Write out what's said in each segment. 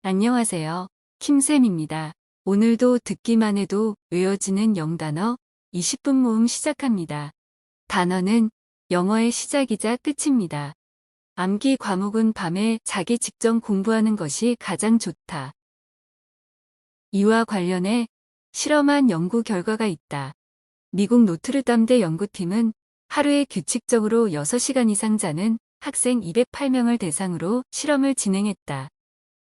안녕하세요. 킴쌤입니다. 오늘도 듣기만 해도 외워지는 영단어 20분 모음 시작합니다. 단어는 영어의 시작이자 끝입니다. 암기 과목은 밤에 자기 직전 공부하는 것이 가장 좋다. 이와 관련해 실험한 연구 결과가 있다. 미국 노트르담대 연구팀은 하루에 규칙적으로 6시간 이상 자는 학생 208명을 대상으로 실험을 진행했다.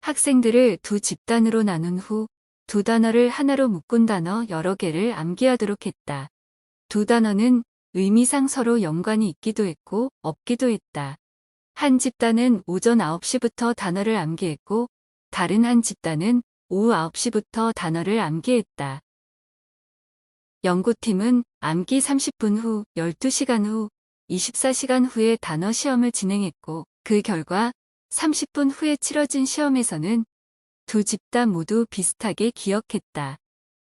학생들을 두 집단으로 나눈 후 두 단어를 하나로 묶은 단어 여러 개를 암기하도록 했다. 두 단어는 의미상 서로 연관이 있기도 했고 없기도 했다. 한 집단은 오전 9시부터 단어를 암기했고 다른 한 집단은 오후 9시부터 단어를 암기했다. 연구팀은 암기 30분 후, 12시간 후, 24시간 후에 단어 시험을 진행했고 그 결과 30분 후에 치러진 시험에서는 두 집단 모두 비슷하게 기억했다.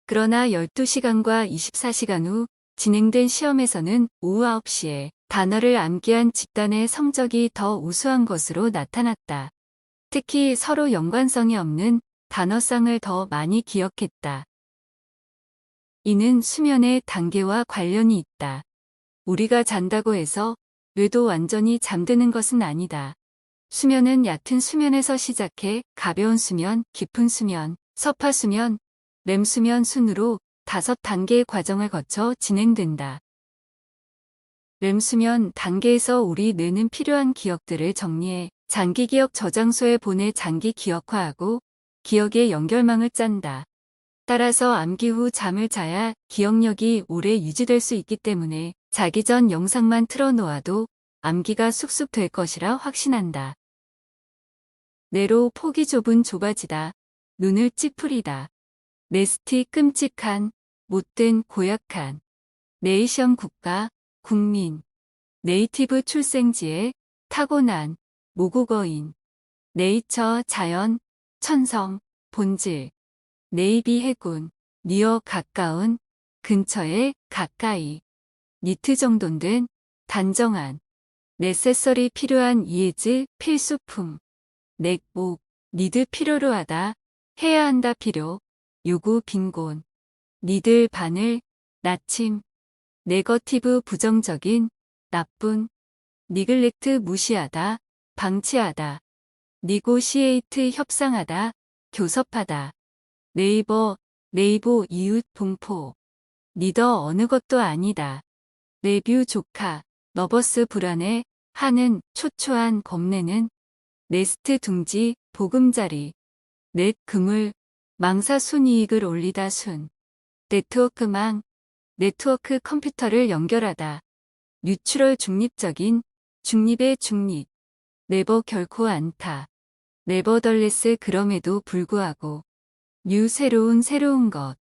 그러나 12시간과 24시간 후 진행된 시험에서는 오후 9시에 단어를 암기한 집단의 성적이 더 우수한 것으로 나타났다. 특히 서로 연관성이 없는 단어쌍을 더 많이 기억했다. 이는 수면의 단계와 관련이 있다. 우리가 잔다고 해서 뇌도 완전히 잠드는 것은 아니다. 수면은 얕은 수면에서 시작해 가벼운 수면, 깊은 수면, 서파 수면, 렘 수면 순으로 5단계의 과정을 거쳐 진행된다. 렘 수면 단계에서 우리 뇌는 필요한 기억들을 정리해 장기 기억 저장소에 보내 장기 기억화하고 기억의 연결망을 짠다. 따라서 암기 후 잠을 자야 기억력이 오래 유지될 수 있기 때문에 자기 전 영상만 틀어놓아도 암기가 쑥쑥 될 것이라 확신한다. 뇌로 폭이 좁아지다. 눈을 찌푸리다. 네스티 끔찍한, 못된 고약한. 네이션 국가, 국민. 네이티브 출생지에 타고난, 모국어인. 네이처 자연, 천성, 본질. 네이비 해군, 니어 가까운, 근처에 가까이. 니트 정돈된, 단정한. 네세서리 필요한 이에즈 필수품. 넥복, 니드 필요로 하다, 해야 한다 필요, 요구 빈곤. 니들 바늘, 나침. 네거티브 부정적인, 나쁜. 니글렉트 무시하다, 방치하다. 니고시에이트 협상하다, 교섭하다. 네이버 이웃 동포. 니더 어느 것도 아니다. 레뷰 조카, 너버스 불안해, 하는 초초한 겁내는. 네스트 둥지, 보금자리. 넷 그물, 망사 순이익을 올리다 순. 네트워크망, 네트워크 컴퓨터를 연결하다. 뉴트럴 중립적인, 중립의 중립. 네버 결코 않다. 네버덜레스 그럼에도 불구하고. 뉴 새로운 것.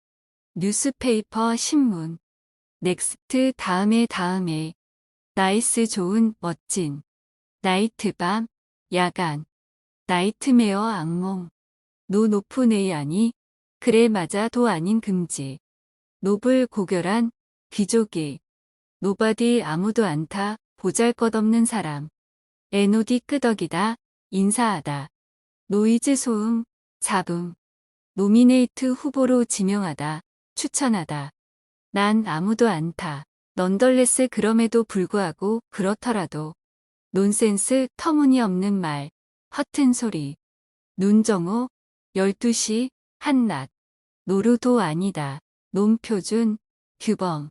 뉴스페이퍼 신문. 넥스트 다음에. 나이스 좋은 멋진. 나이트 밤, 야간. 나이트메어 악몽. 노노프네이 아니. 그래 맞아 도 아닌 금지. 노블 고결한, 귀족이. 노바디 아무도 않다, 보잘것없는 사람. 에노디 끄덕이다, 인사하다. 노이즈 소음, 잡음. 노미네이트 후보로 지명하다, 추천하다. 난 아무도 않다. 넌덜레스 그럼에도 불구하고 그렇더라도. 논센스 터무니없는 말, 허튼 소리. 눈정호, 12시, 한낮. 노루도 아니다. 논표준, 규범.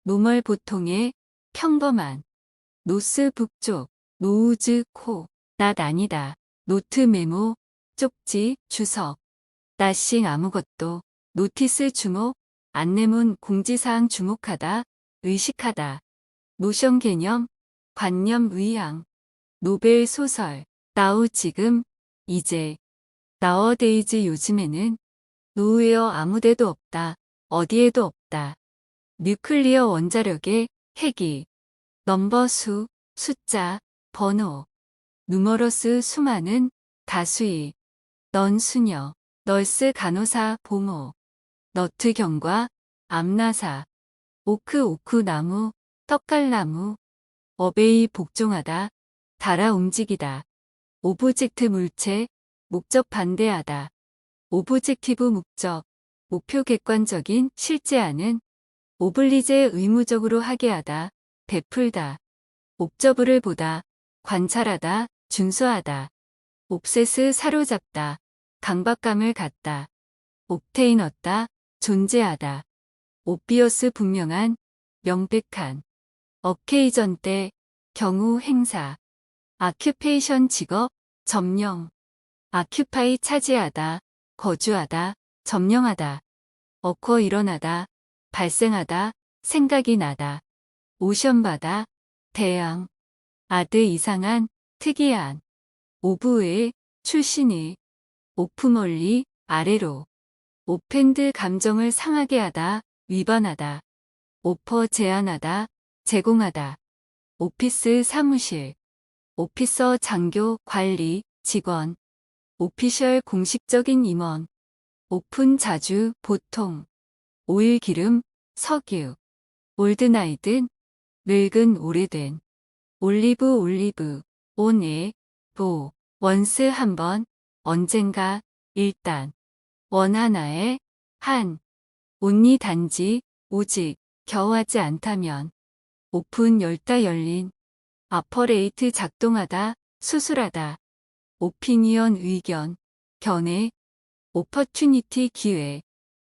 노멀 보통의, 평범한. 노스 북쪽, 노우즈 코. 낫 아니다. 노트 메모, 쪽지, 주석. 나싱 아무것도. 노티스 주목, 안내문 공지사항 주목하다, 의식하다. 노션 개념, 관념 의향. 노벨 소설, 나우 지금, 이제. 나워데이즈 요즘에는. 노웨어 아무데도 없다, 어디에도 없다. 뉴클리어 원자력의 핵이. 넘버 수, 숫자, 번호. 누머러스 수많은, 다수의. 넌 수녀, 널스 간호사 보모. 너트 경과, 암나사. 오크 나무, 떡갈나무. 어베이 복종하다, 달아 움직이다. 오브젝트 물체, 목적 반대하다. 오브젝티브 목적, 목표 객관적인 실제하는. 오블리제 의무적으로 하게 하다, 베풀다. 옵저브를 보다, 관찰하다, 준수하다. 옵세스 사로잡다, 강박감을 갖다. 옵테인 얻다, 존재하다. 옵비어스 분명한, 명백한. 어케이전 때, 경우 행사. 아큐페이션 직업, 점령. 아큐파이 차지하다, 거주하다, 점령하다. 어커 일어나다, 발생하다, 생각이 나다. 오션바다, 대양. 아드 이상한, 특이한. 오브의, 출신의. 오프멀리, 아래로. 오펜드 감정을 상하게 하다, 위반하다. 오퍼 제안하다, 제공하다. 오피스 사무실. 오피서 장교, 관리, 직원. 오피셜 공식적인 임원. 오픈 자주, 보통. 오일 기름, 석유. 올드나이든, 늙은 오래된. 올리브, 온에, 보. 원스 한번, 언젠가, 일단. 원 하나에, 한. 온리 단지, 오직, 겨우하지 않다면. 오픈 열다 열린. 아퍼레이트 작동하다, 수술하다. 오피니언 의견, 견해. 오퍼튜니티 기회.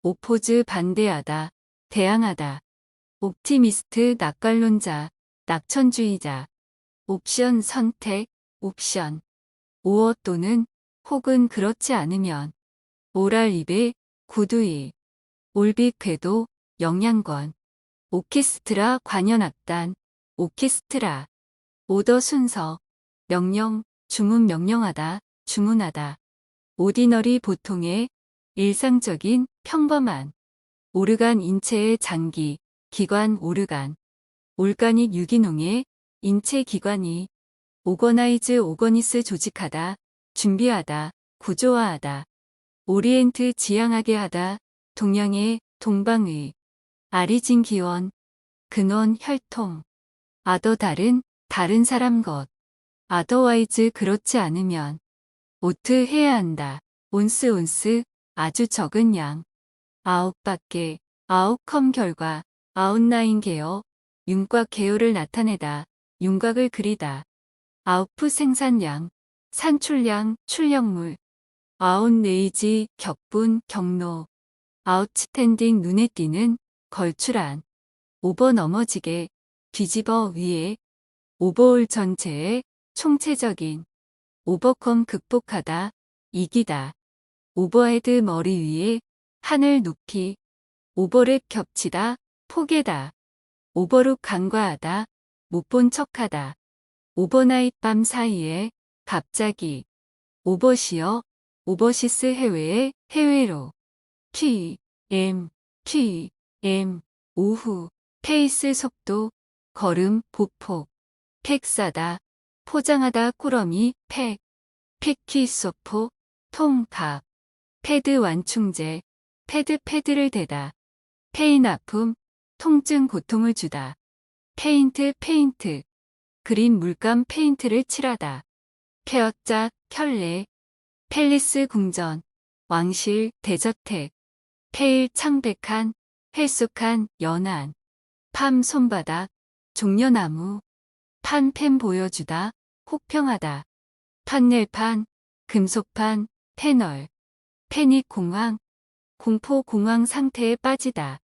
오포즈 반대하다, 대항하다. 옵티미스트 낙관론자, 낙천주의자. 옵션 선택, 옵션. 오어 또는 혹은 그렇지 않으면. 오랄 입에, 구두일. 올빛 궤도, 영양권. 오케스트라 관현악단, 오케스트라. 오더 순서, 명령, 주문 명령하다, 주문하다. 오디너리 보통의, 일상적인, 평범한. 오르간 인체의 장기, 기관 오르간. 올가닉 유기농의, 인체 기관이. 오거니스 조직하다, 준비하다, 구조화하다. 오리엔트 지향하게 하다, 동양의, 동방의. 아리진 기원, 근원 혈통. 아더 다른 사람 것. 아더와이즈 그렇지 않으면. 오트 해야 한다. 온스, 아주 적은 양. 아웃밖에, 아웃컴 결과, 아웃라인 계열, 윤곽 계열을 나타내다, 윤곽을 그리다. 아웃풋 생산량, 산출량, 출력물. 아웃레이지, 격분, 경로. 아웃스탠딩 눈에 띄는, 걸출한. 오버 넘어지게, 뒤집어 위에. 오버올 전체의, 총체적인. 오버컴 극복하다, 이기다. 오버헤드 머리 위에, 하늘 높이. 오버랩 겹치다, 포개다. 오버룩 간과하다, 못 본 척하다. 오버나잇 밤 사이에, 갑자기. 오버시어, 오버시스 해외에, 해외로. T.M. 오후. 페이스 속도, 걸음, 보폭. 팩 싸다, 포장하다 꾸러미, 팩. 피키 소포, 통갑. 패드 완충제, 패드를 대다. 페인 아픔, 통증 고통을 주다. 페인트, 그린 물감 페인트를 칠하다. 폐어짝, 켤레. 팰리스 궁전, 왕실, 대저택. 페일 창백한, 헬쑥한, 연한. 팜 손바닥, 종려나무. 팬 보여주다, 혹평하다. 판넬판, 금속판, 패널. 패닉 공황, 공포 공황 상태에 빠지다.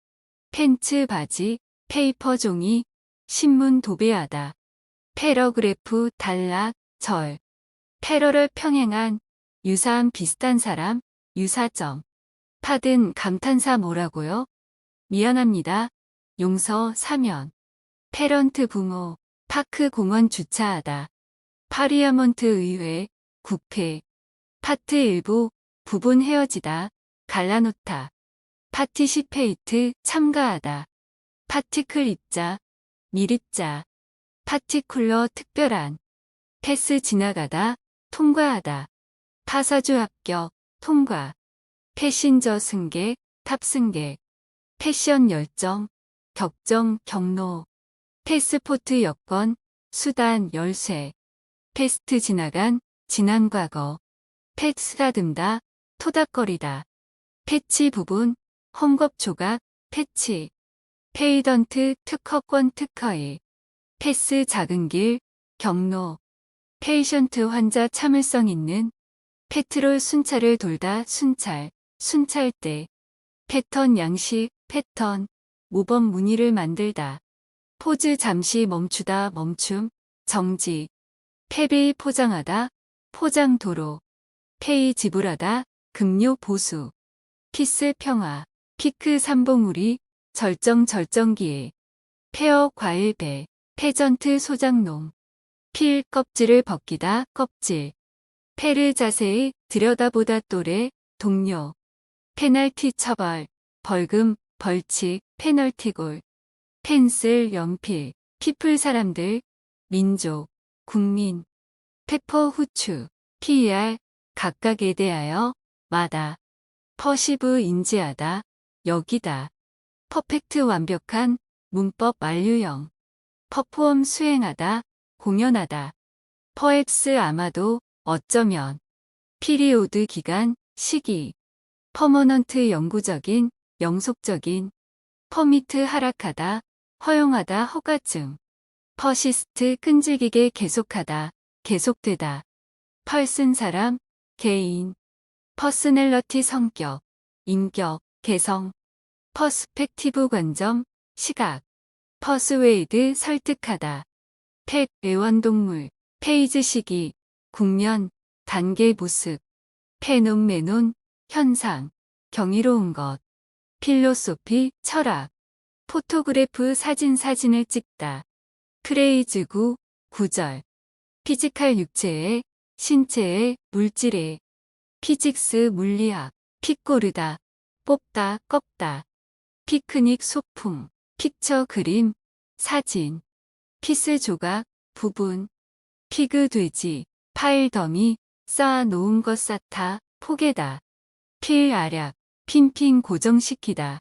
팬츠 바지, 페이퍼 종이, 신문 도배하다. 패러그래프 단락, 절. 패러를 평행한, 유사한 비슷한 사람, 유사점. 파든 감탄사 뭐라고요? 미안합니다. 용서, 사면. 패런트 부모, 파크 공원 주차하다. 파리아몬트 의회, 국회. 파트 일부, 부분 헤어지다, 갈라놓다. 파티시페이트, 참가하다. 파티클 입자, 밀입자. 파티쿨러 특별한. 패스 지나가다, 통과하다. 파사주 합격, 통과. 패신저 승객, 탑승객. 패션 열정, 격정, 경로. 패스포트 여권, 수단, 열쇠. 패스트 지나간, 지난 과거. 펫 쓰다듬다, 토닥거리다. 패치 부분, 헝겊 조각, 패치. 페이던트, 특허권 특허일. 패스 작은 길, 경로. 페이션트 환자 참을성 있는. 페트롤 순찰을 돌다 순찰, 순찰대. 패턴 양식, 패턴. 모범 무늬를 만들다. 포즈 잠시 멈추다 멈춤, 정지. 패비 포장하다, 포장 도로. 페이 지불하다, 급료 보수. 피스 평화, 피크 삼봉우리, 절정기에. 페어 과일 배, 페전트 소장농. 필 껍질을 벗기다, 껍질. 페르 자세히 들여다보다 또래, 동료. 페널티 처벌, 벌금, 벌칙, 페널티골. 펜슬, 연필, 피플 사람들, 민족, 국민. 페퍼 후추, PR, 각각에 대하여, 마다. 퍼시브 인지하다, 여기다. 퍼펙트 완벽한, 문법 만류형. 퍼포엄 수행하다, 공연하다. 퍼앱스 아마도, 어쩌면. 피리오드 기간, 시기. 퍼머넌트 영구적인, 영속적인. 퍼미트 하락하다, 허용하다 허가증. 퍼시스트 끈질기게 계속하다, 계속되다. 펄슨 사람, 개인. 퍼스널러티 성격, 인격, 개성. 퍼스펙티브 관점, 시각. 퍼스웨이드 설득하다. 펫 애완동물, 페이즈 시기, 국면, 단계 모습. 페논메논, 현상, 경이로운 것. 필로소피, 철학. 포토그래프 사진을 찍다. 프레이즈구, 구절. 피지컬 육체의, 신체의, 물질의. 피직스 물리학. 핏고르다, 뽑다, 꺾다. 피크닉 소풍. 픽처 그림, 사진. 피스 조각, 부분. 피그 돼지, 파일 더미, 쌓아 놓은 것 쌓다, 포개다. 필 알약, 핀핑 고정시키다.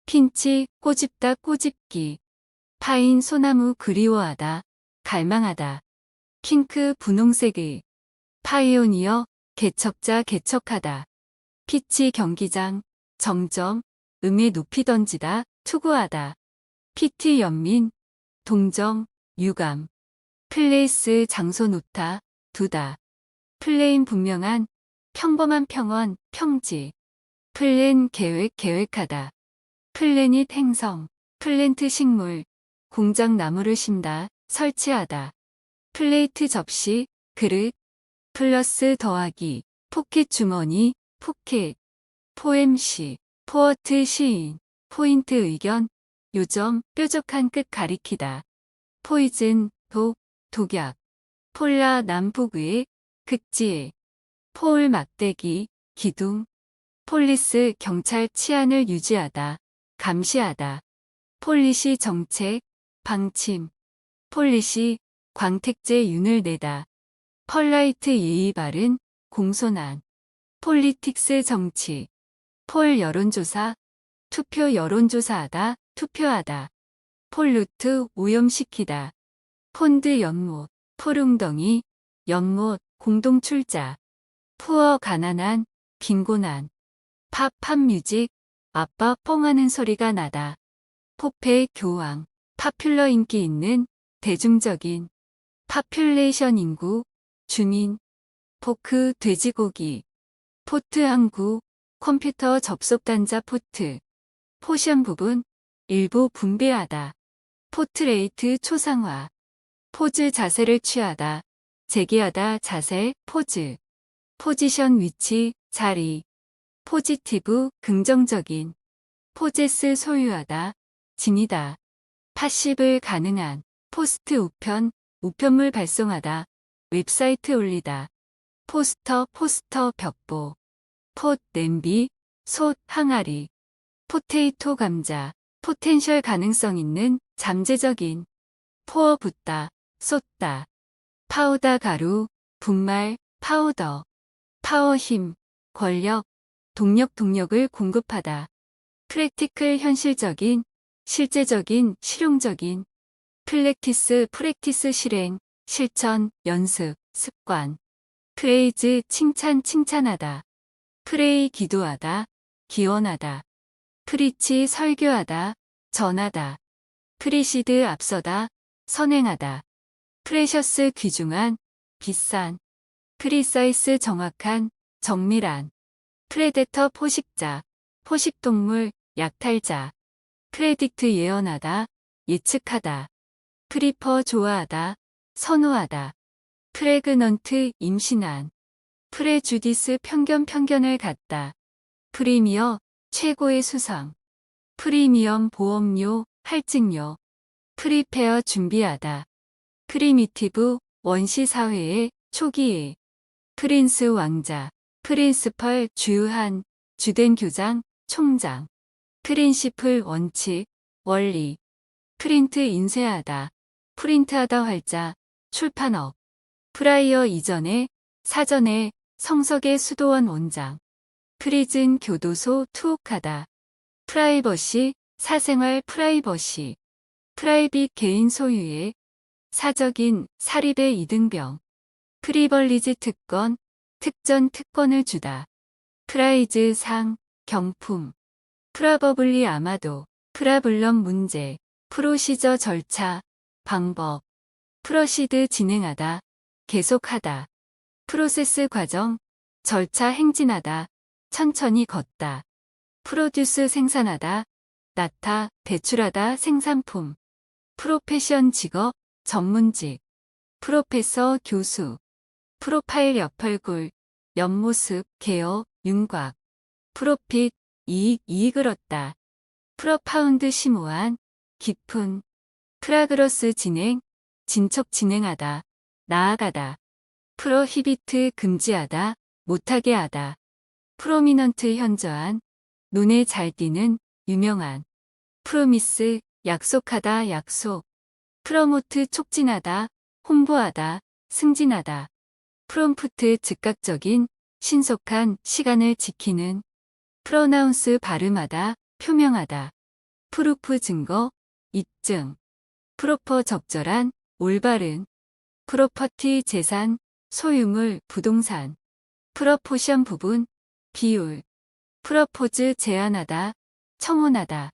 핀치, 꼬집다, 꼬집기. 파인 소나무 그리워하다, 갈망하다. 핑크 분홍색의. 파이오니어, 개척자 개척하다. 피치 경기장, 정점, 음에 높이 던지다, 투구하다. 피티 연민, 동정, 유감. 플레이스 장소 놓다, 두다. 플레인 분명한, 평범한 평원, 평지. 플랜 계획 계획하다. 플래닛 행성, 플랜트 식물. 공장 나무를 심다, 설치하다. 플레이트 접시, 그릇. 플러스 더하기, 포켓 주머니, 포켓. 포엠시, 포어트 시인. 포인트 의견, 요점, 뾰족한 끝 가리키다. 포이즌, 독약. 폴라 남북의, 극지의. 폴 막대기, 기둥. 폴리스 경찰 치안을 유지하다, 감시하다. 폴리시 정책, 방침. 폴리시 광택제 윤을 내다. 펄라이트 예의 바른, 공손한. 폴리틱스 정치. 폴 여론조사, 투표 여론조사하다, 투표하다. 폴루트 오염시키다. 폰드 연못, 포릉덩이, 연못, 공동출자. 푸어 가난한, 빈곤한. 팝뮤직, 아빠 뻥하는 소리가 나다. 포페 교황, 파퓰러 인기 있는, 대중적인. 파퓰레이션 인구, 주민. 포크 돼지고기. 포트 항구, 컴퓨터 접속 단자 포트. 포션 부분, 일부 분배하다. 포트레이트 초상화. 포즈 자세를 취하다. 재기하다 자세, 포즈. 포지션 위치, 자리. 포지티브, 긍정적인. 포제스 소유하다, 지니다. 파시블 가능한. 포스트 우편, 우편물 발송하다. 웹사이트 올리다. 포스터 벽보. 폿 냄비, 솥 항아리. 포테이토 감자. 포텐셜 가능성 있는, 잠재적인. 포어 붓다, 쏟다. 파우더 가루, 분말, 파우더. 파워 힘, 권력. 동력을 공급하다. 프랙티클 현실적인, 실제적인, 실용적인. 프랙티스 실행, 실천, 연습, 습관. 프레이즈 칭찬 칭찬하다. 프레이 기도하다, 기원하다. 프리치 설교하다, 전하다. 프리시드 앞서다, 선행하다. 프레셔스 귀중한, 비싼. 프리사이스 정확한, 정밀한. 프레데터 포식자, 포식동물, 약탈자. 프레딕트 예언하다, 예측하다. 프리퍼 좋아하다, 선호하다. 프레그넌트 임신한. 프레주디스 편견을 갖다. 프리미어 최고의 수상. 프리미엄 보험료, 할증료. 프리페어 준비하다. 프리미티브 원시 사회의 초기에. 프린스 왕자. 프린스펄 주요한, 주된 교장, 총장. 프린시플 원칙, 원리. 프린트 인쇄하다. 프린트하다 활자, 출판업. 프라이어 이전에, 사전에, 성석의 수도원 원장. 프리즌 교도소 투옥하다. 프라이버시, 사생활 프라이버시. 프라이빗 개인 소유의, 사적인 사립의 이등병. 프리벌리지 특권, 특전 특권을 주다. 프라이즈 상, 경품. 프라버블리 아마도, 프라블럼 문제. 프로시저 절차, 방법. 프로시드 진행하다, 계속하다. 프로세스 과정, 절차 행진하다, 천천히 걷다. 프로듀스 생산하다, 나타, 배출하다 생산품. 프로페션 직업, 전문직. 프로페서 교수. 프로파일 옆얼굴, 옆모습, 개어, 윤곽. 프로핏, 이익을 얻다. 프로파운드 심오한, 깊은. 프라그러스 진행, 진척 진행하다, 나아가다. 프로히비트 금지하다, 못하게 하다. 프로미넌트 현저한, 눈에 잘 띄는, 유명한. 프로미스, 약속하다, 약속. 프로모트 촉진하다, 홍보하다, 승진하다. 프롬프트 즉각적인, 신속한, 시간을 지키는. 프로나운스 발음하다, 표명하다. 프루프 증거, 입증. 프로퍼 적절한, 올바른. 프로퍼티 재산, 소유물, 부동산. 프로포션 부분, 비율. 프로포즈 제안하다, 청혼하다.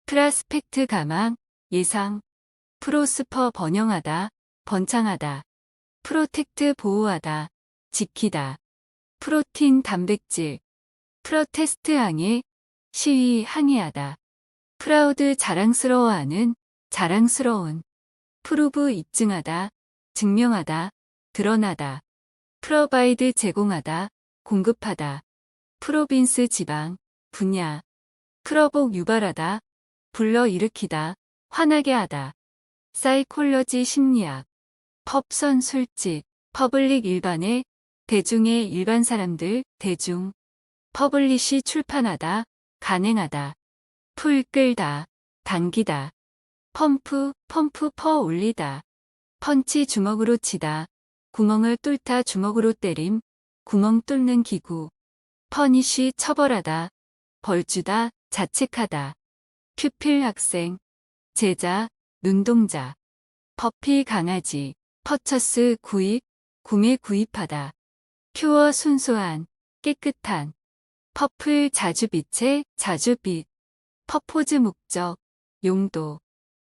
프라스펙트 가망, 예상. 프로스퍼 번영하다, 번창하다. 프로텍트 보호하다, 지키다. 프로틴 단백질. 프로테스트 항해, 시위 항의하다. 프라우드 자랑스러워하는, 자랑스러운. 프루브 입증하다, 증명하다, 드러나다. 프로바이드 제공하다, 공급하다. 프로빈스 지방, 분야. 프로복 유발하다, 불러일으키다, 화나게 하다. 사이콜러지 심리학. 펍선 술집. 퍼블릭 일반의, 대중의 일반 사람들, 대중. 퍼블리시 출판하다, 간행하다. 풀 끌다, 당기다. 펌프 퍼 올리다. 펀치 주먹으로 치다. 구멍을 뚫다 주먹으로 때림. 구멍 뚫는 기구. 퍼니쉬 처벌하다. 벌주다, 자책하다. 퓨필 학생. 제자, 눈동자. 퍼피 강아지. 퍼처스 구입, 구매 구입하다. 퓨어 순수한, 깨끗한. 퍼플 자주빛의 자주빛. 퍼포즈 목적, 용도.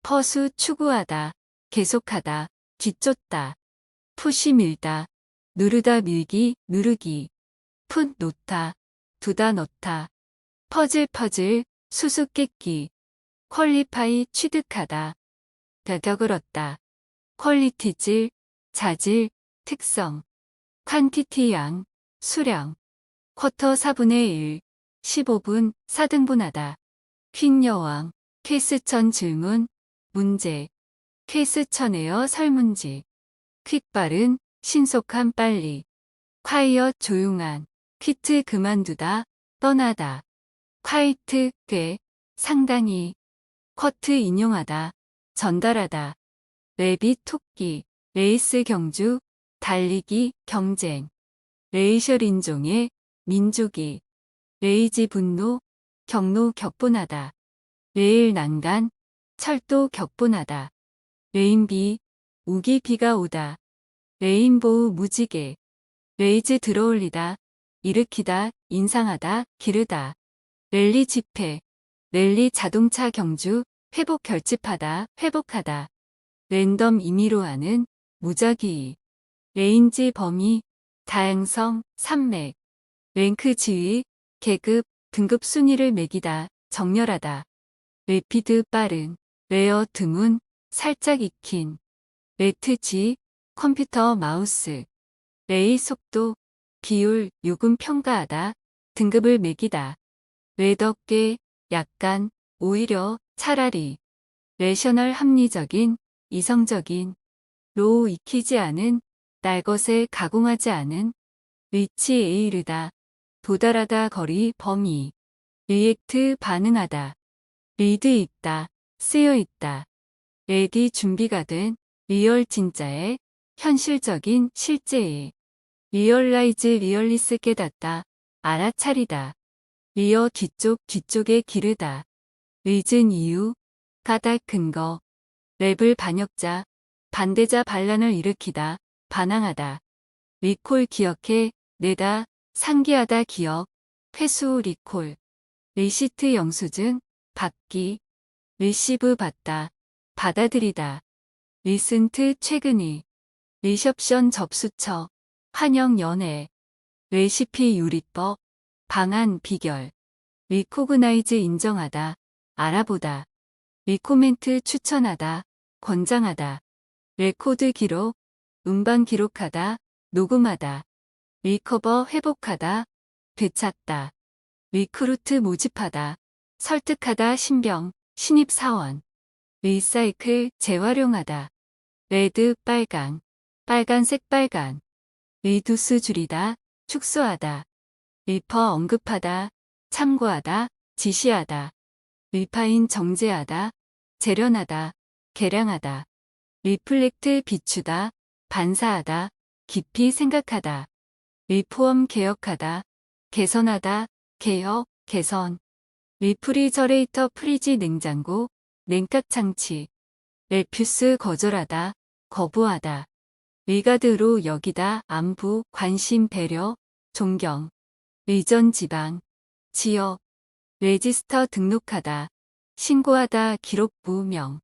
퍼수 추구하다, 계속하다, 뒤쫓다. 푸시 밀다, 누르다 밀기, 누르기. 풋 놓다, 두다 넣다. 퍼즐, 수수께끼. 퀄리파이 취득하다. 격을 얻다. 퀄리티질, 자질, 특성. 퀀티티 양, 수량. 쿼터 4분의 1, 15분, 4등분하다. 퀸 여왕, 퀘스천 질문, 문제. 퀘스천에어 설문지. 퀵 빠른, 신속한 빨리. 콰이엇 조용한. 퀴트 그만두다, 떠나다. 콰이트 꽤, 상당히. 쿼트 인용하다, 전달하다. 레빗 토끼. 레이스 경주, 달리기, 경쟁. 레이셜 인종의, 민족이. 레이지 분노, 경로 격분하다. 레일 난간, 철도 격분하다. 레인비, 우기 비가 오다. 레인보우 무지개. 레이즈 들어올리다, 일으키다, 인상하다, 기르다. 랠리 집회, 랠리 자동차 경주, 회복 결집하다, 회복하다. 랜덤 임의로 하는, 무작위. 레인지 범위, 다양성, 산맥. 랭크 지위, 계급, 등급 순위를 매기다, 정렬하다. 레피드 빠른, 레어 드문, 살짝 익힌. 레트지, 컴퓨터 마우스. 레이 속도, 비율, 요금 평가하다, 등급을 매기다. 레덕게, 약간, 오히려, 차라리. 레셔널 합리적인, 이성적인. 로우 익히지 않은, 날 것을 가공하지 않은. 리치 에이르다, 도달하다 거리 범위. 리액트 반응하다. 리드 있다, 쓰여 있다. 레디 준비가 된, 리얼 진짜의, 현실적인 실제의. 리얼라이즈 리얼리스 깨닫다, 알아차리다. 리어 뒤쪽에 기르다. 리즌 이유, 가닥 근거. 랩을 반역자, 반대자 반란을 일으키다, 반항하다. 리콜 기억해, 내다, 상기하다 기억. 회수 리콜. 리시트 영수증, 받기. 리시브 받다, 받아들이다. 리슨트 최근의. 리셉션 접수처, 환영 연애. 레시피 요리법, 방안 비결. 리코그나이즈 인정하다, 알아보다. 리코멘트 추천하다, 권장하다. 레코드 기록, 음반 기록하다, 녹음하다. 리커버 회복하다, 되찾다. 리크루트 모집하다, 설득하다 신병, 신입사원. 리사이클 재활용하다. 레드 빨강, 빨간색 빨간. 리두스 줄이다, 축소하다. 리퍼 언급하다, 참고하다, 지시하다. 리파인 정제하다, 재련하다, 개량하다. 리플렉트 비추다, 반사하다, 깊이 생각하다. 리포엄 개혁하다, 개선하다, 개혁, 개선. 리프리저레이터 프리지 냉장고, 냉각 장치. 레퓨스 거절하다, 거부하다. 리가드로 여기다, 안부, 관심, 배려, 존경. 리전 지방, 지역. 레지스터 등록하다, 신고하다, 기록 무명.